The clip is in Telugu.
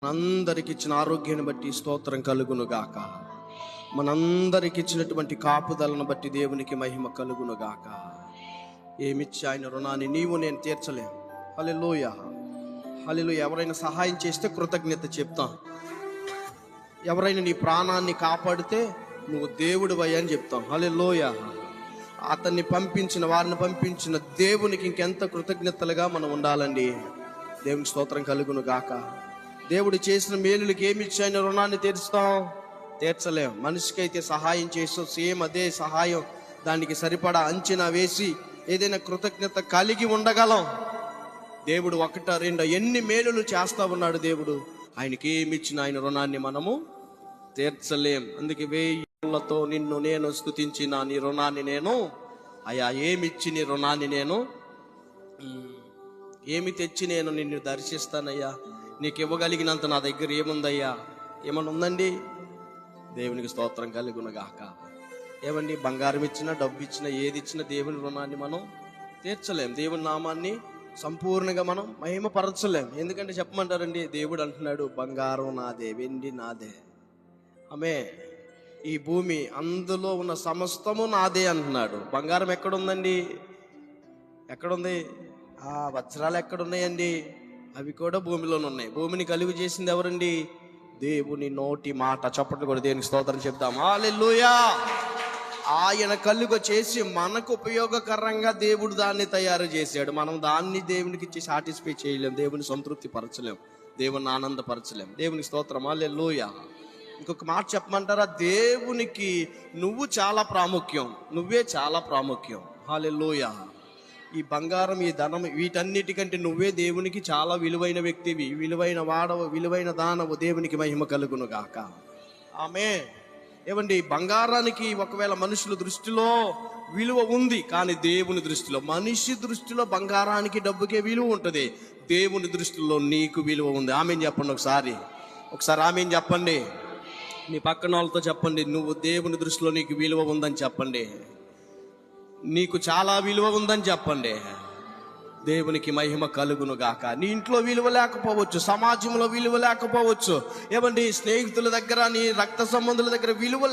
మనందరికి ఇచ్చిన ఆరోగ్యాన్ని బట్టి స్తోత్రం కలుగును గాక. మనందరికి ఇచ్చినటువంటి కాపుదలను బట్టి దేవునికి మహిమ కలుగును గాక. ఏమిచ్చి ఆయన రుణాన్ని నీవు నేను తీర్చలేం. హల్లెలూయా, హల్లెలూయా. ఎవరైనా సహాయం చేస్తే కృతజ్ఞత చెప్తాం. ఎవరైనా నీ ప్రాణాన్ని కాపాడితే నువ్వు దేవుడివై అని చెప్తాం. హల్లెలూయా. అతన్ని పంపించిన వారిని పంపించిన దేవునికి ఇంకెంత కృతజ్ఞతలుగా మనం ఉండాలండి. దేవునికి స్తోత్రం కలుగును గాక. దేవుడు చేసిన మేలులకి ఏమి ఇచ్చాయని రుణాన్ని తీర్చలేం. మనిషికి అయితే సహాయం చేస్తూ సేమ్ అదే సహాయం దానికి సరిపడా అంచనా వేసి ఏదైనా కృతజ్ఞత కలిగి ఉండగలం. దేవుడు ఒకట రెండో ఎన్ని మేలులు చేస్తా ఉన్నాడు దేవుడు. ఆయనకి ఏమి ఇచ్చిన ఆయన రుణాన్ని మనము తీర్చలేం. అందుకే వేయులతో నిన్ను నేను స్తుతించిన నీ రుణాన్ని నేను అయ్యా ఏమిచ్చి నీ రుణాన్ని నేను ఏమి తెచ్చి నేను నిన్ను దర్శిస్తానయ్యా. నీకు ఇవ్వగలిగినంత నా దగ్గర ఏముందయ్యా? ఏమన్నా ఉందండి? దేవునికి స్తోత్రం కలుగును గాక. ఏమండి, బంగారం ఇచ్చినా డబ్బు ఇచ్చినా ఏది ఇచ్చినా దేవుని రుణాన్ని మనం తీర్చలేం. దేవుని నామాన్ని సంపూర్ణంగా మనం మహిమపరచలేం. ఎందుకంటే చెప్పమంటారండి, దేవుడు అంటున్నాడు బంగారం నాదే, వెండి నాదే, ఆమె ఈ భూమి అందులో ఉన్న సమస్తము నాదే అంటున్నాడు. బంగారం ఎక్కడుందండి? ఎక్కడుంది? వజ్రాలు ఎక్కడున్నాయండి? అవి కూడా భూమిలోనే ఉన్నాయి. భూమిని కలుగు చేసింది ఎవరండి? దేవుని నోటి మాట. చప్పట్లు కూడా దేవునికి స్తోత్రం చెప్తాం. హల్లెలూయా. ఆయన కలుగ చేసి మనకు ఉపయోగకరంగా దేవుడు దాన్ని తయారు చేశాడు. మనం దాన్ని దేవునికి ఇచ్చి సాటిస్ఫై చేయలేం, దేవుని సంతృప్తి పరచలేం, దేవుని ఆనందపరచలేం. దేవునికి స్తోత్రం. హల్లెలూయా. ఇంకొక మాట చెప్పమంటారా? దేవునికి నువ్వు చాలా ప్రాముఖ్యం, నువ్వే చాలా ప్రాముఖ్యం. హల్లెలూయా. ఈ బంగారం, ఈ ధనం, వీటన్నిటికంటే నువ్వే దేవునికి చాలా విలువైన వ్యక్తివి, విలువైన వాడవు, విలువైన దానవు. దేవునికి మహిమ కలుగును గాక. ఆమేన్. ఏమండి, బంగారానికి ఒకవేళ మనుషుల దృష్టిలో విలువ ఉంది, కానీ దేవుని దృష్టిలో, మనిషి దృష్టిలో బంగారానికి డబ్బుకే విలువ ఉంటుంది. దేవుని దృష్టిలో నీకు విలువ ఉంది. ఆమేన్ చెప్పండి. ఒకసారి ఆమేన్ చెప్పండి. నీ పక్కన వాళ్ళతో చెప్పండి, నువ్వు దేవుని దృష్టిలో నీకు విలువ ఉందని చెప్పండి. నీకు చాలా విలువ ఉందని చెప్పండి. దేవునికి మహిమ కలుగును గాక. నీ ఇంట్లో విలువ లేకపోవచ్చు, సమాజంలో విలువ లేకపోవచ్చు, ఏమండి స్నేహితుల దగ్గర, నీ రక్త సంబంధుల దగ్గర విలువ